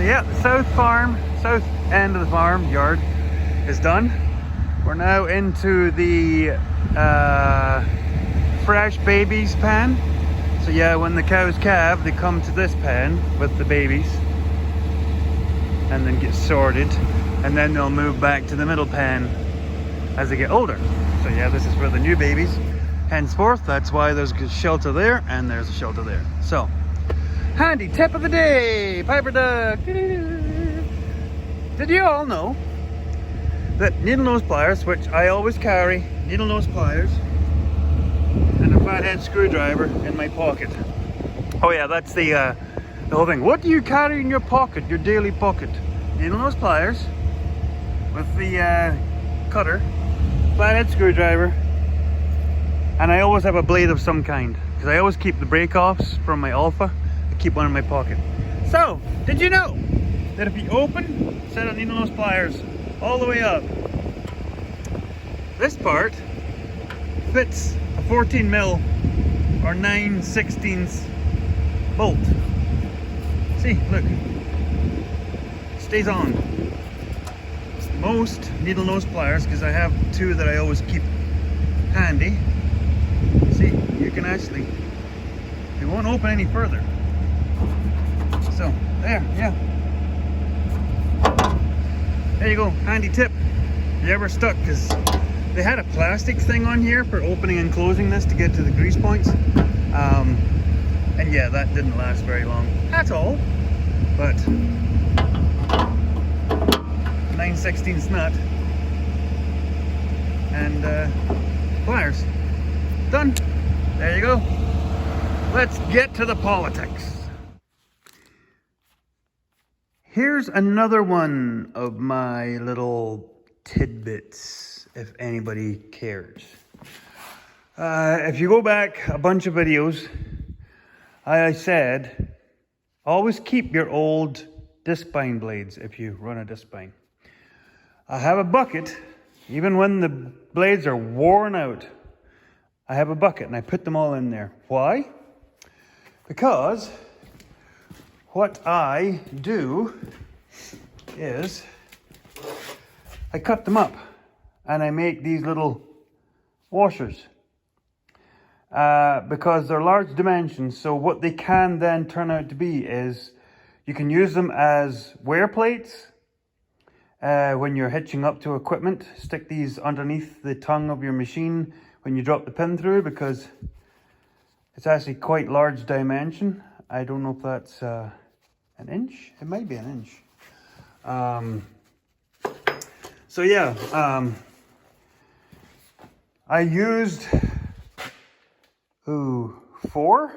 Yeah, the south end of the farm yard is done. We're now into the fresh babies pen. So yeah, when the cows calve, they come to this pen with the babies and then get sorted, and then they'll move back to the middle pen as they get older. So yeah, this is for the new babies. Henceforth, that's why there's a shelter there and there's a shelter there. So, handy tip of the day, Piper Duck. Did you all know that needle nose pliers, which I always carry, needle nose pliers and a flathead screwdriver in my pocket. Oh yeah, that's the whole thing. What do you carry in your pocket, your daily pocket? Needle nose pliers with the cutter, flathead screwdriver, and I always have a blade of some kind because I always keep the break-offs from my Alpha. I keep one in my pocket. So, did you know that if you open a set of needle nose pliers all the way up, this part fits a 14 mil or 9/16 bolt. See, look, stays on. Most needle nose pliers, because I have two that I always keep handy, see, you can actually, they won't open any further. So, there, yeah. There you go, handy tip. If you ever stuck, because they had a plastic thing on here for opening and closing this to get to the grease points. And yeah, that didn't last very long at all. But 9/16 nut and pliers. Done. There you go. Let's get to the politics. Here's another one of my little tidbits, if anybody cares. If you go back a bunch of videos, I said, always keep your old disc bind blades if you run a disc bind. I have a bucket, even when the blades are worn out, I have a bucket and I put them all in there. Why? Because what I do is I cut them up and I make these little washers because they're large dimensions. So what they can then turn out to be is you can use them as wear plates when you're hitching up to equipment. Stick these underneath the tongue of your machine when you drop the pin through, because it's actually quite large dimension. I don't know if that's an inch. It might be an inch. So yeah, I used 4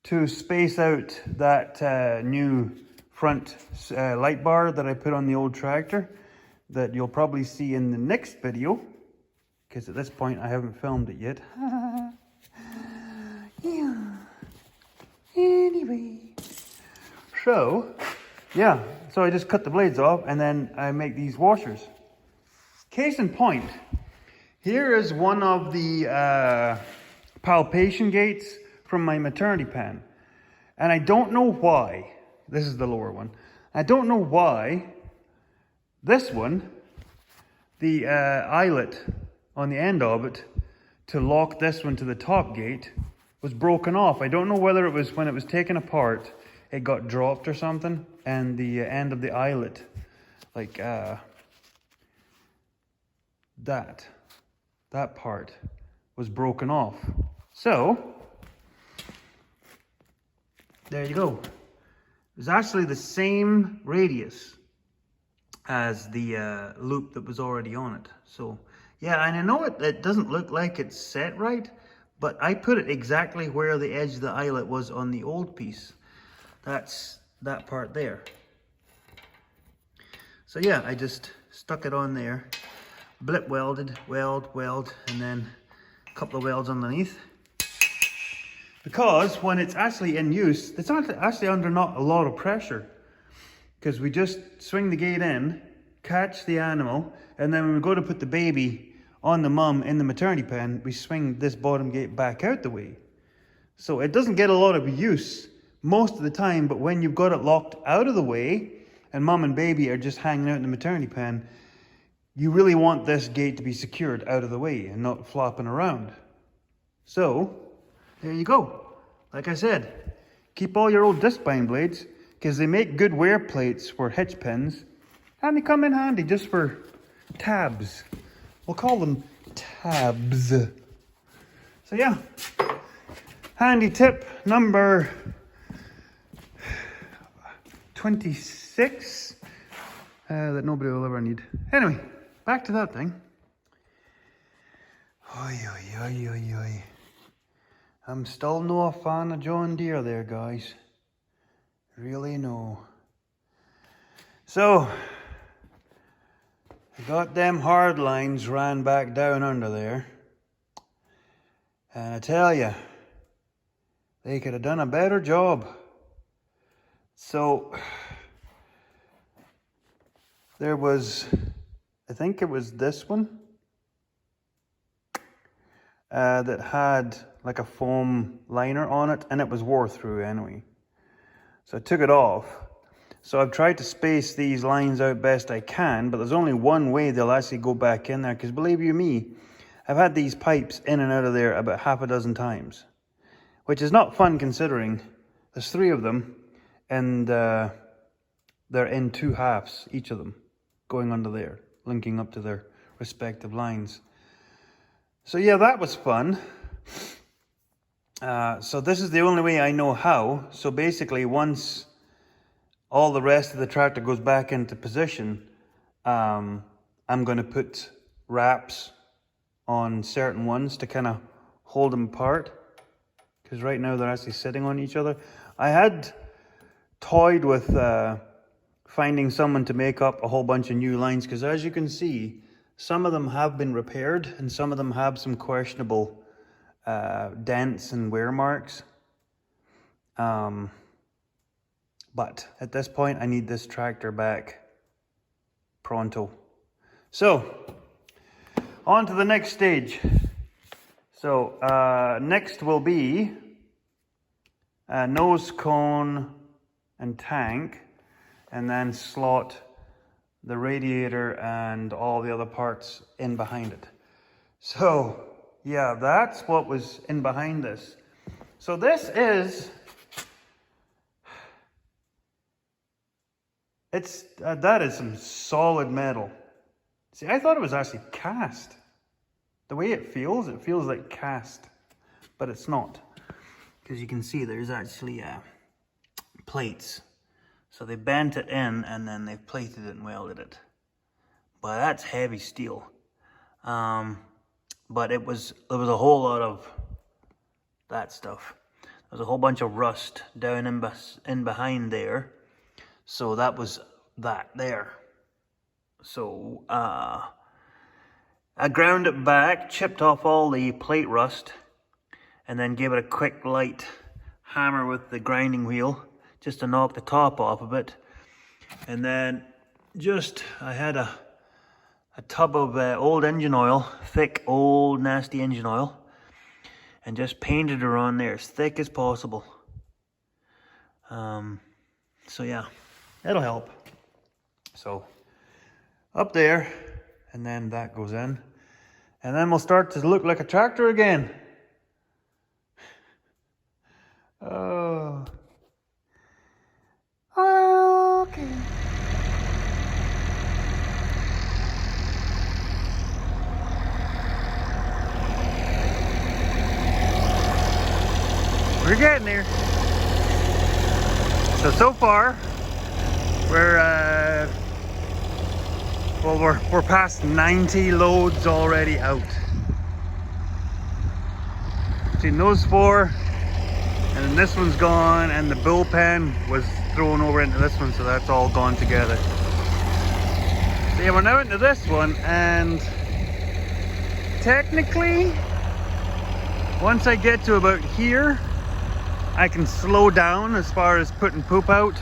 to space out that new front light bar that I put on the old tractor that you'll probably see in the next video, because at this point I haven't filmed it yet. Yeah. Anyway, so yeah, so I just cut the blades off and then I make these washers. Case in point, here is one of the palpation gates from my maternity pen, and I don't know why. This is the lower one. I don't know why this one, the eyelet on the end of it to lock this one to the top gate, was broken off. I don't know whether it was when it was taken apart, it got dropped or something, and the end of the eyelet, like that part was broken off. So, there you go. It was actually the same radius as the loop that was already on it. So, yeah, and I know it doesn't look like it's set right, but I put it exactly where the edge of the eyelet was on the old piece. That's that part there. So yeah, I just stuck it on there, blip welded, weld, and then a couple of welds underneath. Because when it's actually in use, it's actually under not a lot of pressure, because we just swing the gate in, catch the animal, and then when we go to put the baby on the mum in the maternity pen, we swing this bottom gate back out the way. So it doesn't get a lot of use most of the time, but when you've got it locked out of the way and mom and baby are just hanging out in the maternity pen, you really want this gate to be secured out of the way and not flopping around. So, there you go. Like I said, keep all your old disc bind blades because they make good wear plates for hitch pins and they come in handy just for tabs. We'll call them tabs. So yeah, handy tip number 26 that nobody will ever need. Anyway, back to that thing. Oy, oy, oy, oy, oy. I'm still no a fan of John Deere there, guys. Really no. So, I got them hard lines ran back down under there. And I tell you, they could have done a better job. So, there was, I think it was this one, that had like a foam liner on it, and it was wore through anyway. So I took it off. So I've tried to space these lines out best I can, but there's only one way they'll actually go back in there, because believe you me, I've had these pipes in and out of there about half a dozen times, which is not fun considering there's 3 of them, and they're in 2 halves, each of them, going under there, linking up to their respective lines. So yeah, that was fun. So this is the only way I know how. So basically, once all the rest of the tractor goes back into position, I'm going to put wraps on certain ones to kind of hold them apart, because right now they're actually sitting on each other. I had toyed with finding someone to make up a whole bunch of new lines, because as you can see, some of them have been repaired and some of them have some questionable dents and wear marks. But at this point, I need this tractor back pronto. So, on to the next stage. So, next will be nose cone and tank, and then slot the radiator and all the other parts in behind it. So, yeah, that's what was in behind this. So this is, that is some solid metal. See, I thought it was actually cast. The way it feels like cast, but it's not. Because you can see there's actually plates. So they bent it in and then they've plated it and welded it. But that's heavy steel. But there was a whole lot of that stuff. There was a whole bunch of rust down in behind there. So that was that there. So I ground it back, chipped off all the plate rust, and then gave it a quick light hammer with the grinding wheel just to knock the top off of it. And then I had a tub of old engine oil, thick, old, nasty engine oil, and just painted her on there as thick as possible. So yeah, it'll help. So up there, and then that goes in, and then we'll start to look like a tractor again. Oh. Okay. We're getting there. So far, we're past 90 loads already out. Between those 4, and then this one's gone, and the bullpen was thrown over into this one, so that's all gone together. So yeah, we're now into this one, and technically, once I get to about here, I can slow down as far as putting poop out,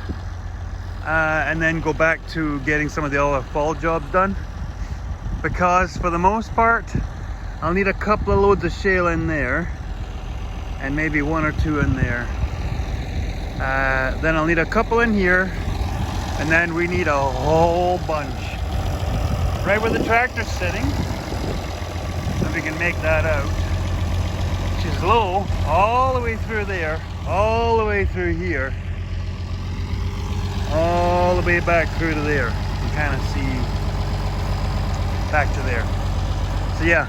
and then go back to getting some of the other fall jobs done, because for the most part I'll need a couple of loads of shale in there and maybe 1 or 2 in there, Then I'll need a couple in here, and then we need a whole bunch right where the tractor's sitting, if we can make that out, which is low, all the way through there, all the way through here, all the way back through to there. You can kind of see back to there. So yeah,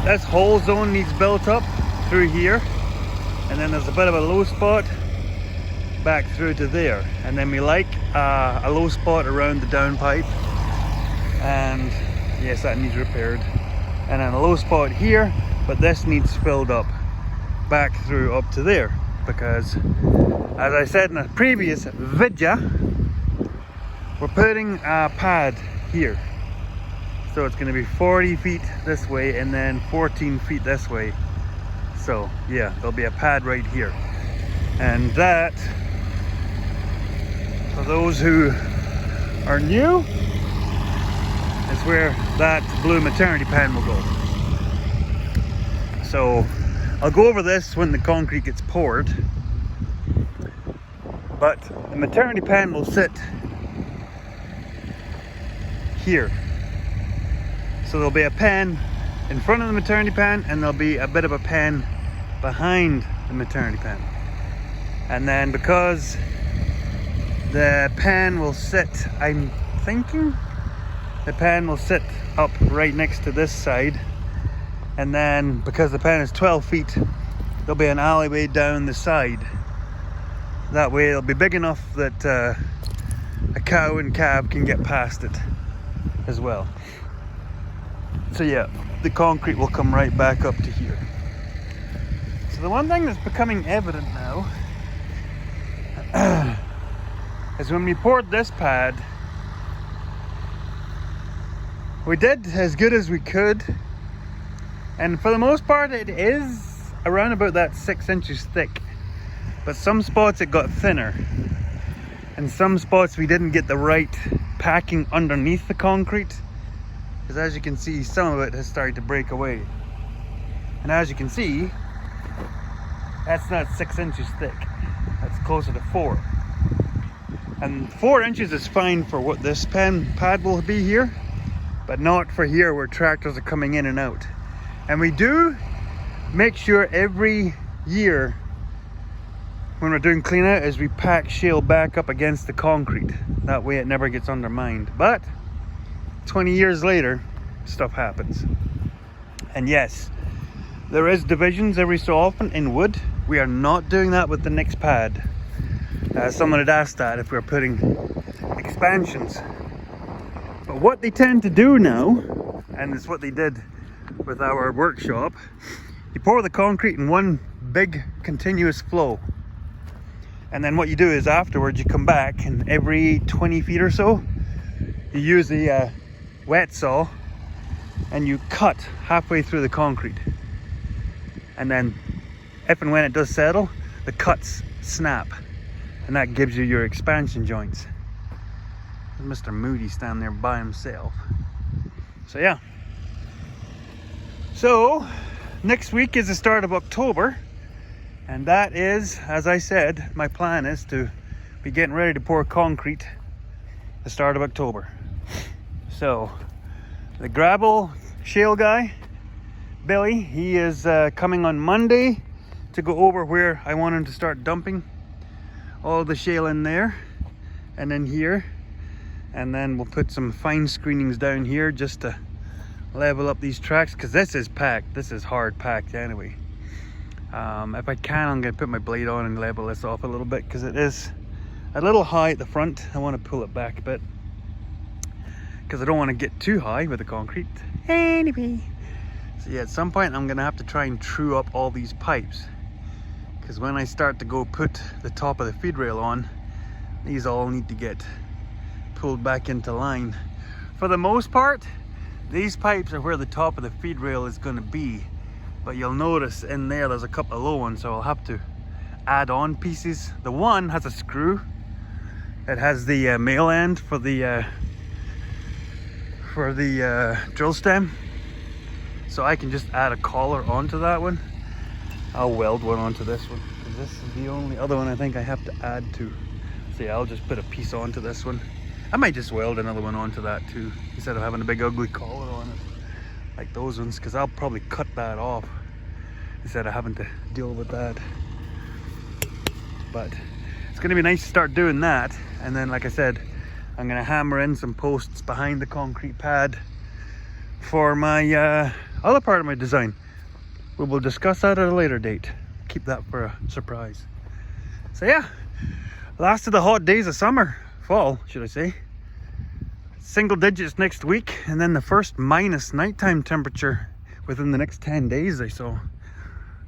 this whole zone needs built up through here, and then there's a bit of a low spot back through to there, and then we like a low spot around the downpipe, and yes, that needs repaired, and then a low spot here, but this needs filled up back through up to there, because as I said in a previous video, we're putting a pad here, so it's going to be 40 feet this way and then 14 feet this way. So yeah, there'll be a pad right here, and that, for those who are new, is where that blue maternity pan will go. So I'll go over this when the concrete gets poured, but the maternity pan will sit here. So there'll be a pan in front of the maternity pan, and there'll be a bit of a pan behind the maternity pan. And then because the pan will sit, I'm thinking the pan will sit up right next to this side, and then because the pan is 12 feet, there'll be an alleyway down the side. That way it'll be big enough that a cow and cab can get past it as well. So yeah, the concrete will come right back up to here. So the one thing that's becoming evident now is when we poured this pad, we did as good as we could, and for the most part it is around about that 6 inches thick, but some spots it got thinner, and some spots we didn't get the right packing underneath the concrete, because as you can see, some of it has started to break away, and as you can see, that's not 6 inches thick, that's closer to 4. And 4 inches is fine for what this pad will be here, but not for here where tractors are coming in and out. And we do make sure every year when we're doing clean out is we pack shale back up against the concrete. That way it never gets undermined. But 20 years later, stuff happens. And yes, there is divisions every so often in wood. We are not doing that with the next pad. Someone had asked that if we were putting expansions. But what they tend to do now, and it's what they did with our workshop, you pour the concrete in one big continuous flow. And then what you do is afterwards you come back, and every 20 feet or so, you use the wet saw and you cut halfway through the concrete. And then if and when it does settle, the cuts snap. And that gives you your expansion joints. Mr. Moody standing there by himself. So yeah. So next week is the start of October. And that is, as I said, my plan is to be getting ready to pour concrete the start of October. So the gravel shale guy, Billy, he is coming on Monday to go over where I want him to start dumping all the shale in there and in here, and then we'll put some fine screenings down here just to level up these tracks, because this is packed, this is hard packed anyway. If I can, I'm going to put my blade on and level this off a little bit, because it is a little high at the front. I want to pull it back a bit because I don't want to get too high with the concrete anyway. So yeah, at some point I'm going to have to try and true up all these pipes, because when I start to go put the top of the feed rail on, these all need to get pulled back into line. For the most part, these pipes are where the top of the feed rail is going to be, but you'll notice in there's a couple of low ones, so I'll have to add on pieces. The one has a screw. It has the male end for the drill stem, so I can just add a collar onto that one. I'll weld one onto this one, because This is the only other one I think I have to add to. So yeah, I'll just put a piece onto this one. I might just weld another one onto that too, instead of having a big ugly collar on it like those ones, because I'll probably cut that off instead of having to deal with that. But it's going to be nice to start doing that, and then like I said, I'm going to hammer in some posts behind the concrete pad for my other part of my design. We will discuss that at a later date. Keep that for a surprise. So yeah, last of the hot days of summer, fall should I say. Single digits next week, and then the first minus nighttime temperature within the next 10 days I saw.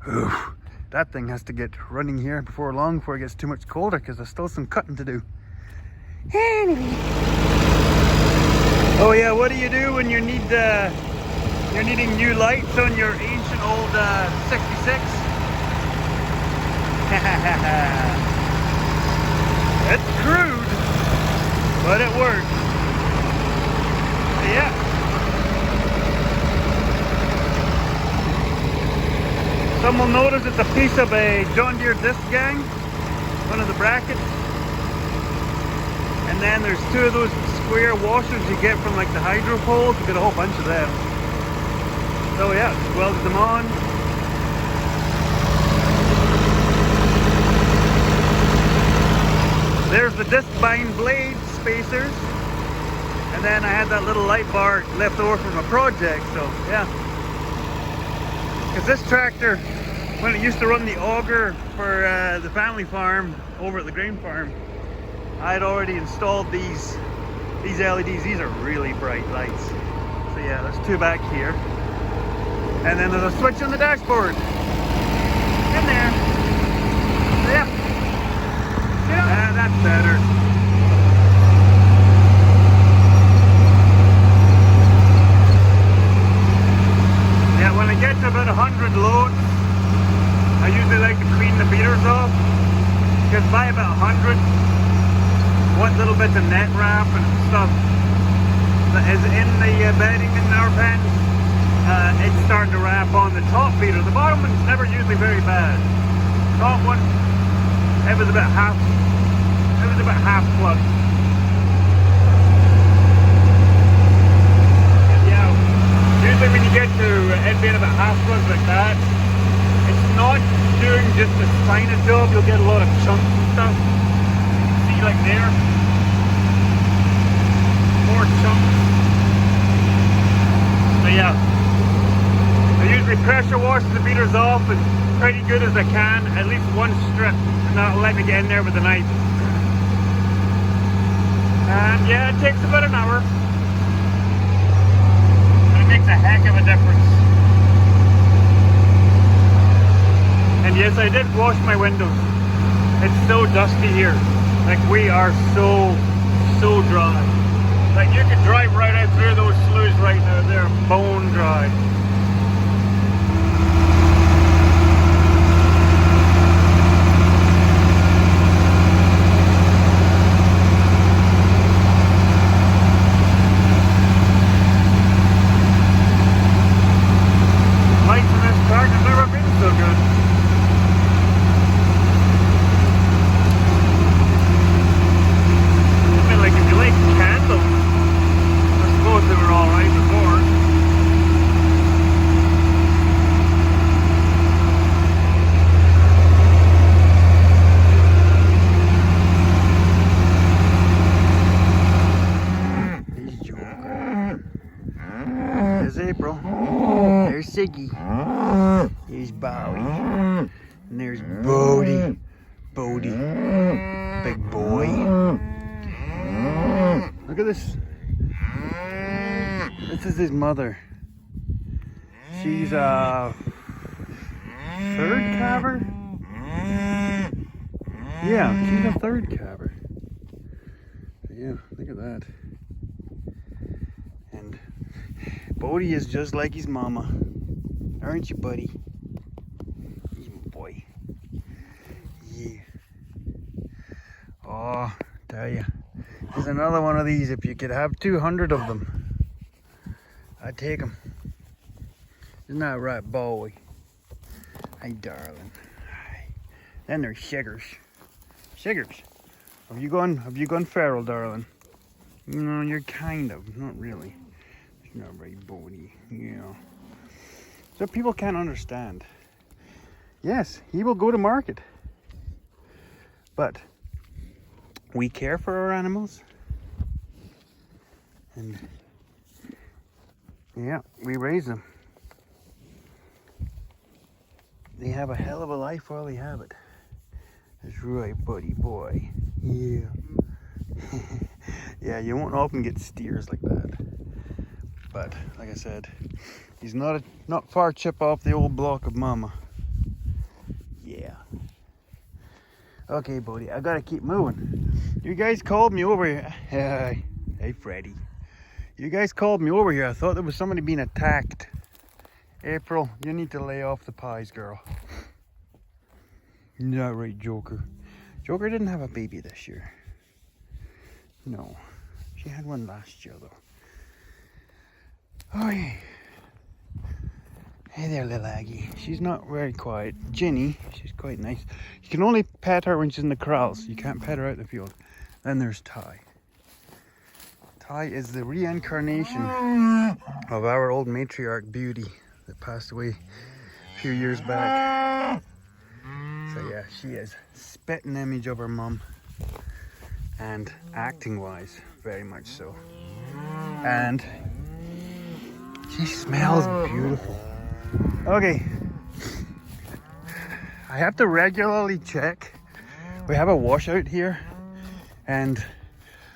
Oof, that thing has to get running here before long, before it gets too much colder, because there's still some cutting to do. Oh yeah, what do you do when you need you're needing new lights on your ancient old 66? It's crude, but it works. Yeah. Some will notice it's a piece of a John Deere disc gang, one of the brackets. And then there's two of those square washers you get from like the hydro poles. You get a whole bunch of them. So yeah, just welded them on. There's the disc bind blade spacers. And then I had that little light bar left over from a project, so yeah. Because this tractor, when it used to run the auger for the family farm over at the grain farm, I had already installed these LEDs. These are really bright lights. So yeah, there's two back here. And then there's a switch on the dashboard. In there. So yeah. Yeah, that's better. Yeah, when I get to about 100 loads, I usually like to clean the beaters off. Because by about 100, what little bits of net wrap and stuff that is in the bedding in our pen, it's starting to wrap on the top beater. The bottom one's never usually very bad. Top one, it was about half plugged. And yeah, usually when you get to it being about half plugged like that, it's not doing just the spine job. You'll get a lot of chunks and stuff. See, like there, more chunks. So yeah, I usually pressure wash the beaters off as pretty good as I can, at least one strip, and that'll let me get in there with a knife. And yeah, it takes about an hour, but it makes a heck of a difference. And yes, I did wash my windows. It's so dusty here. Like, we are so dry. Like, you could drive right out through those sloughs right now. They're bone dry. Lights in this car have never been so good. Like, if you like candles, I suppose they were alright before. There's Joker. There's April. There's Siggy. There's Bowie. And there's Bodie. Bodie. Big boy. Look at this. This is his mother. She's a third calver? Yeah, she's a third calver. Yeah, look at that. And Bodie is just like his mama. Aren't you, buddy? He's my boy. Yeah. Oh, tell ya. There's another one of these. If you could have 200 of them, I'd take them. Isn't that right, Bowie? Hey, darling. Then there's Shiggers. Shiggers, have you gone feral, darling? No, you're kind of, not really. It's not very bony, yeah. So people can't understand. Yes, he will go to market. But we care for our animals. And yeah, we raise them. They have a hell of a life while they have it. That's right, buddy boy. Yeah. Yeah, you won't often get steers like that. But like I said, he's not far chip off the old block of mama. Yeah. Okay, buddy, I gotta keep moving. You guys called me over here. Hey, Freddy. You guys called me over here. I thought there was somebody being attacked. April, you need to lay off the pies, girl. Not right, Joker. Joker didn't have a baby this year. No. She had one last year, though. Oh, yeah. Hey there, little Aggie. She's not very quiet. Ginny, she's quite nice. You can only pet her when she's in the corrals. You can't pet her out in the field. Then there's Ty. Ty is the reincarnation of our old matriarch Beauty that passed away a few years back. So yeah, she is spitting image of her mum. And acting wise, very much so. And she smells beautiful. Okay, I have to regularly check. We have a washout here, and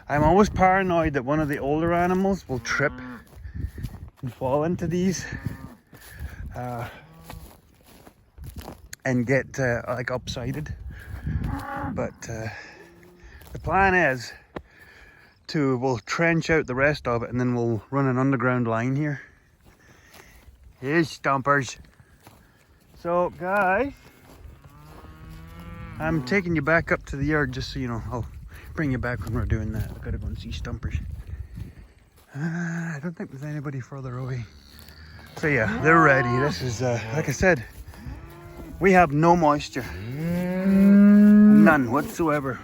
I'm always paranoid that one of the older animals will trip and fall into these and get like upsided. But the plan is we'll trench out the rest of it, and then we'll run an underground line here. Here's Stompers. So guys, I'm taking you back up to the yard just so you know. I'll bring you back when we're doing that. I've got to go and see Stompers. I don't think there's anybody further away. So yeah, they're ready. This is, like I said, we have no moisture. None whatsoever.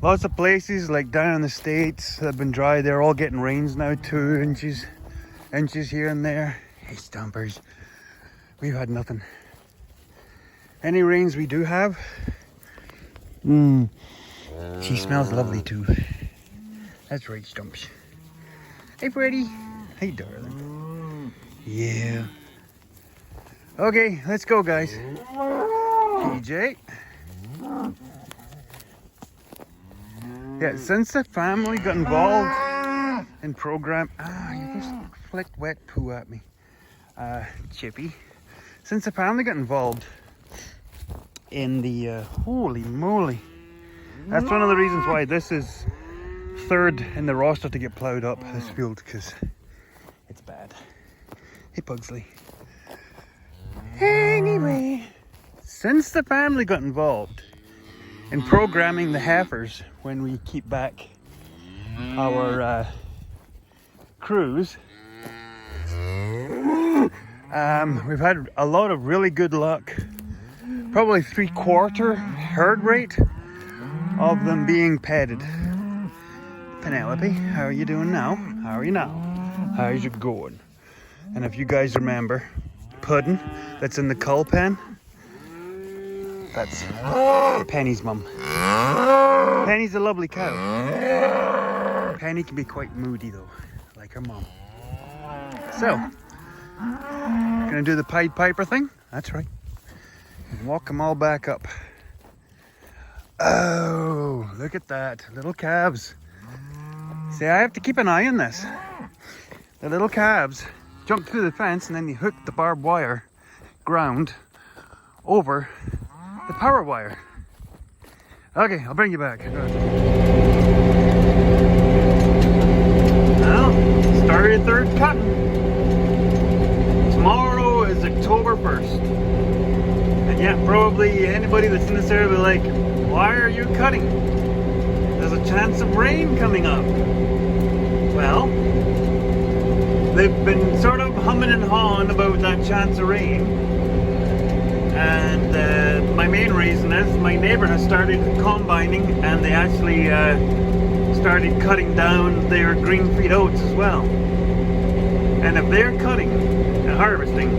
Lots of places like down in the States that have been dry, they're all getting rains now, 2 inches here and there. Hey, Stompers, we've had nothing. Any rains we do have, she smells lovely too. That's right, Stumps. Hey, Freddy. Hey, darling. Yeah. Okay, let's go, guys. PJ. Yeah, since the family got involved in program, you just flicked wet poo at me. Chippy. Since the family got involved in the, holy moly. That's one of the reasons why this is third in the roster to get plowed up, this field, because it's bad. Hey, Pugsley. Anyway, since the family got involved in programming the heifers when we keep back our crews, we've had a lot of really good luck. Probably 3/4 herd rate of them being petted. Penelope, how are you doing now? How are you now? How's it going? And if you guys remember, Puddin, that's in the cull pen, that's Penny's mum. Penny's a lovely cow. Penny can be quite moody though, like her mum. So, gonna do the Pied Piper thing? That's right. And walk them all back up. Oh, look at that. Little calves. See, I have to keep an eye on this. The little calves jump through the fence and then they hook the barbed wire ground over the power wire. Okay, I'll bring you back. Well, started third cutting. Tomorrow is October 1st. And yeah, probably anybody that's in this area will be like, why are you cutting? There's a chance of rain coming up. Well, they've been sort of humming and hawing about that chance of rain. And my main reason is my neighbor has started combining, and they actually started cutting down their green feed oats as well. And if they're cutting and harvesting,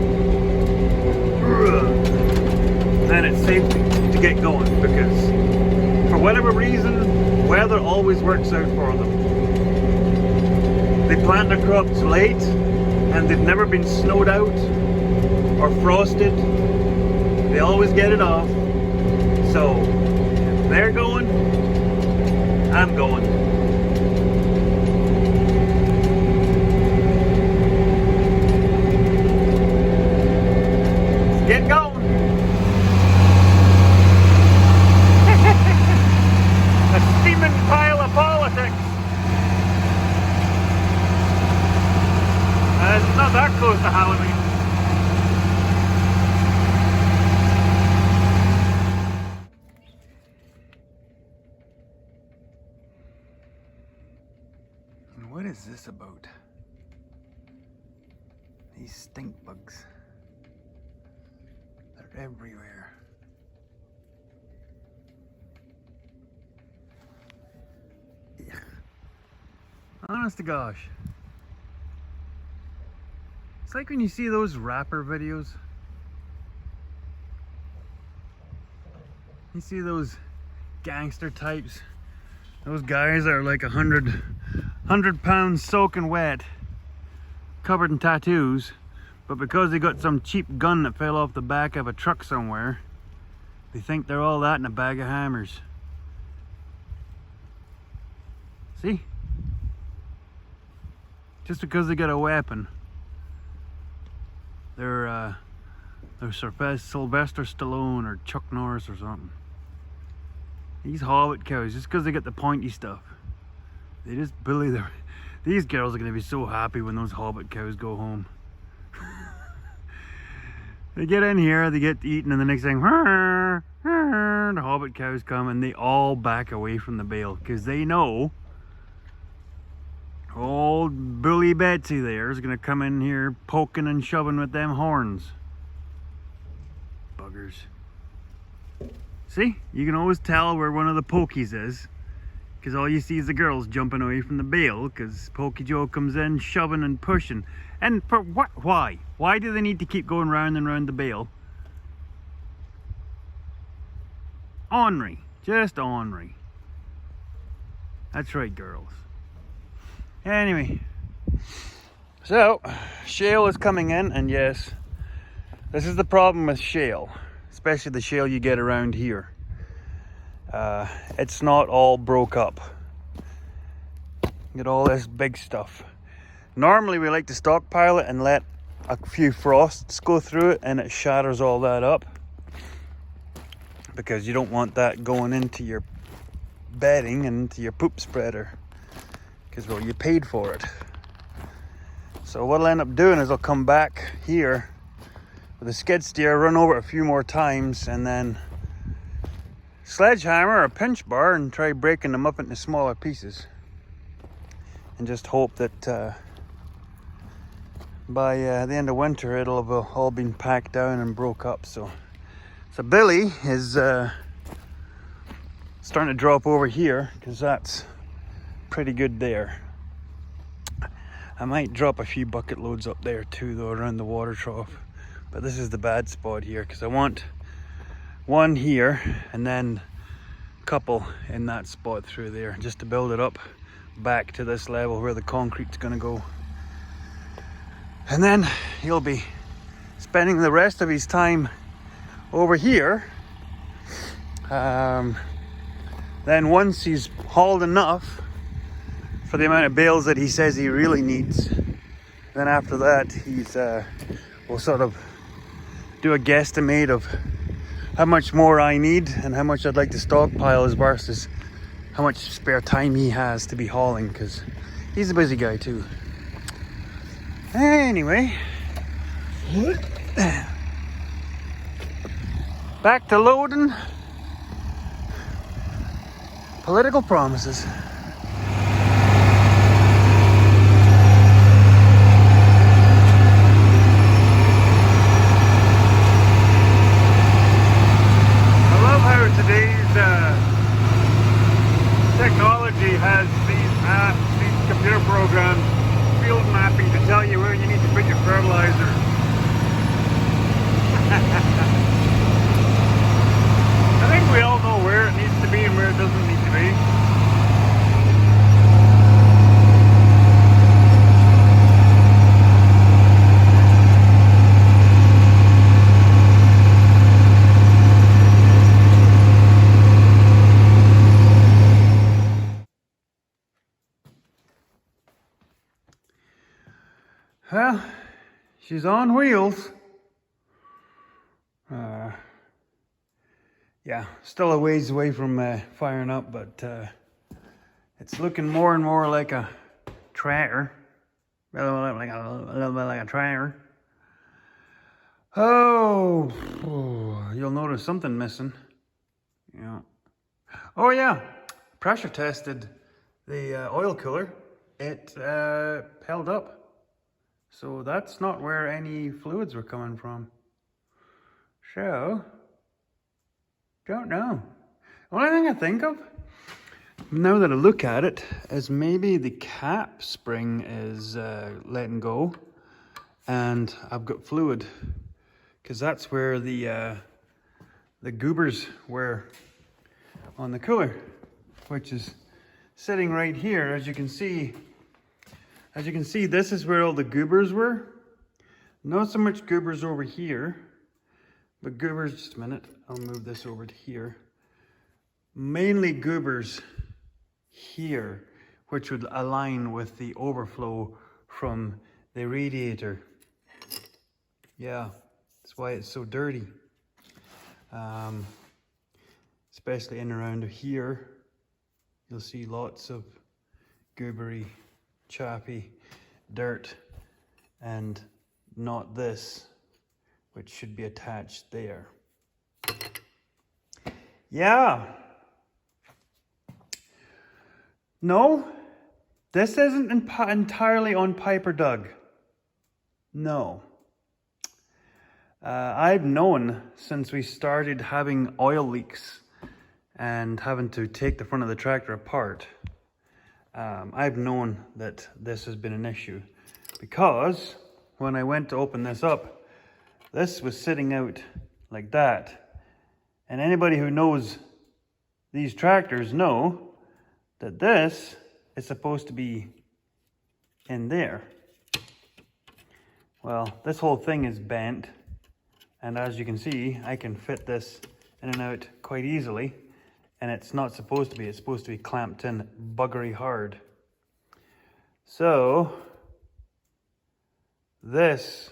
then it's safe to get going, because for whatever reason, weather always works out for them. They plant their crops late, and they've never been snowed out or frosted. They always get it off. So if they're going, I'm going. Let's get going. A steaming pile of politics. It's not that close to Halloween. What is this about? These stink bugs. They're everywhere. Yeah. Honest to gosh. It's like when you see those rapper videos. You see those gangster types. Those guys are like 100 pounds soaking wet, covered in tattoos, but because they got some cheap gun that fell off the back of a truck somewhere, they think they're all that in a bag of hammers. See? Just because they got a weapon, they're Sylvester Stallone or Chuck Norris or something. These hobbit cows, just because they get the pointy stuff, they just bully their... These girls are going to be so happy when those hobbit cows go home. They get in here, they get eaten, and the next thing, the hobbit cows come, and they all back away from the bale, because they know old Bully Betsy there is going to come in here poking and shoving with them horns. Buggers. See? You can always tell where one of the pokies is, because all you see is the girls jumping away from the bale, because Pokey Joe comes in shoving and pushing. And for what? Why? Why do they need to keep going round and round the bale? Ornery. Just ornery. That's right, girls. Anyway. So, shale is coming in, and yes, this is the problem with shale. Especially the shale you get around here. It's not all broke up. Get all this big stuff. Normally we like to stockpile it and let a few frosts go through it, and it shatters all that up, because you don't want that going into your bedding and into your poop spreader, because well, you paid for it. So what I'll end up doing is I'll come back here with a skid steer, run over it a few more times, and then sledgehammer or a pinch bar and try breaking them up into smaller pieces, and just hope that by the end of winter it'll have all been packed down and broke up. So Billy is starting to drop over here, because that's pretty good there. I might drop a few bucket loads up there too though, around the water trough. But this is the bad spot here, because I want one here and then a couple in that spot through there, just to build it up back to this level where the concrete's going to go. And then he'll be spending the rest of his time over here. Then once he's hauled enough for the amount of bales that he says he really needs, then after that we'll sort of do a guesstimate of how much more I need and how much I'd like to stockpile, as versus how much spare time he has to be hauling, because he's a busy guy too. Anyway, back to loading political promises. program field mapping to tell you where you need to put your fertilizer. I think we all know where it needs to be and where it doesn't need to be. Well, she's on wheels. Yeah, still a ways away from firing up, but it's looking more and more like a tractor. A little bit like a tractor. Oh, you'll notice something missing. Yeah. Oh yeah, pressure tested the oil cooler. It held up. So that's not where any fluids were coming from. So, don't know. The only thing I think of, now that I look at it, is maybe the cap spring is letting go. And I've got fluid. Because that's where the goobers were on the cooler. Which is sitting right here, as you can see. As you can see, this is where all the goobers were. Not so much goobers over here, but goobers, just a minute, I'll move this over to here. Mainly goobers here, which would align with the overflow from the radiator. Yeah, that's why it's so dirty. Especially in around here, you'll see lots of goobery, choppy dirt, and not this, which should be attached there. Yeah. No, this isn't entirely on Piper Doug. No. I've known since we started having oil leaks and having to take the front of the tractor apart. I've known that this has been an issue because when I went to open this up, this was sitting out like that. And anybody who knows these tractors know that this is supposed to be in there. Well, this whole thing is bent. And as you can see, I can fit this in and out quite easily. And it's not supposed to be. It's supposed to be clamped in buggery hard. So, this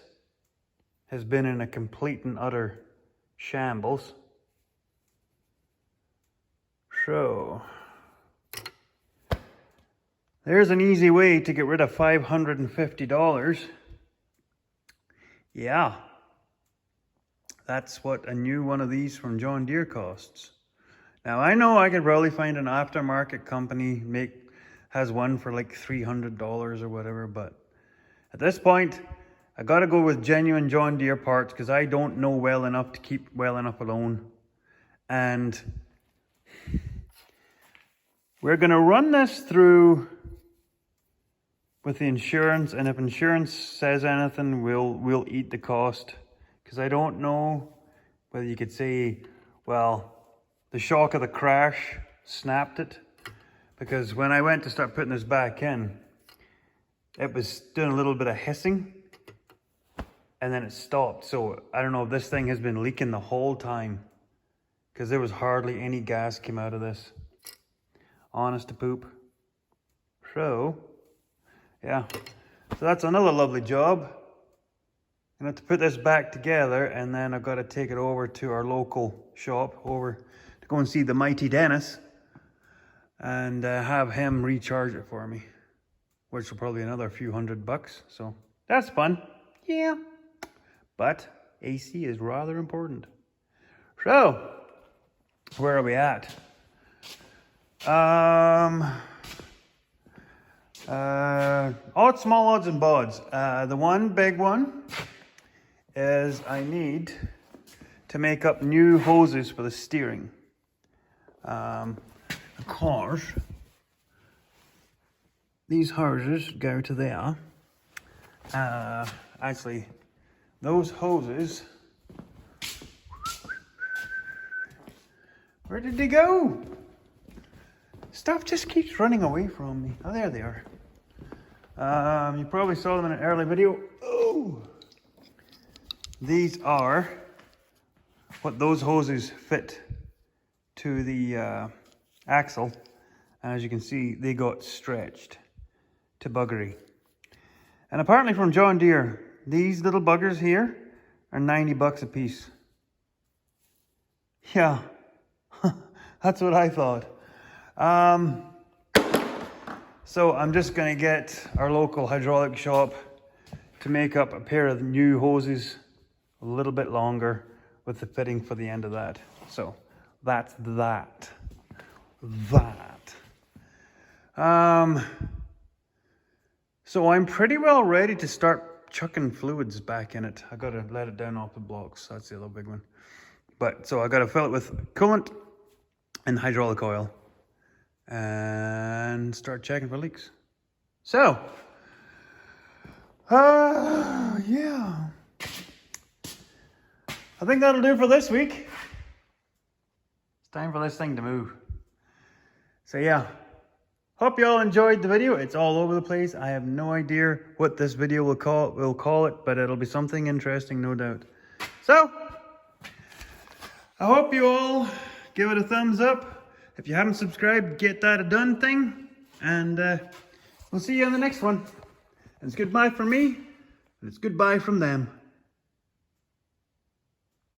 has been in a complete and utter shambles. So, there's an easy way to get rid of $550. Yeah, that's what a new one of these from John Deere costs. Now, I know I could probably find an aftermarket company has one for like $300 or whatever, but at this point, I gotta go with genuine John Deere parts because I don't know well enough to keep well enough alone. And we're gonna run this through with the insurance, and if insurance says anything, we'll eat the cost. Because I don't know whether you could say, well, the shock of the crash snapped it. Because when I went to start putting this back in, it was doing a little bit of hissing. And then it stopped. So I don't know if this thing has been leaking the whole time. Because there was hardly any gas came out of this. Honest to poop. So, yeah. So that's another lovely job. I'm going to have to put this back together, and then I've got to take it over to our local shop over to go and see the mighty Dennis and have him recharge it for me, which will probably be another few $100. So that's fun. Yeah. But AC is rather important. So, where are we at? Odd, small odds and bods. The one big one is I need to make up new hoses for the steering. Because these hoses go to there. Actually, those hoses, where did they go? Stuff just keeps running away from me. Oh, there they are. You probably saw them in an early video. Oh, these are what those hoses fit to the axle. And as you can see, they got stretched to buggery. And apparently from John Deere, these little buggers here are 90 bucks a piece. Yeah, that's what I thought. So I'm just going to get our local hydraulic shop to make up a pair of new hoses, a little bit longer, with the fitting for the end of that. So that's that. So I'm pretty well ready to start chucking fluids back in it. I got to let it down off the blocks. That's the other big one. But so I got to fill it with coolant and hydraulic oil and start checking for leaks. So, yeah. I think that'll do for this week. It's time for this thing to move. So yeah, hope you all enjoyed the video. It's all over the place. I have no idea what this video will call it, but it'll be something interesting, no doubt. So, I hope you all give it a thumbs up. If you haven't subscribed, get that a done thing. And we'll see you on the next one. And it's goodbye from me, and it's goodbye from them.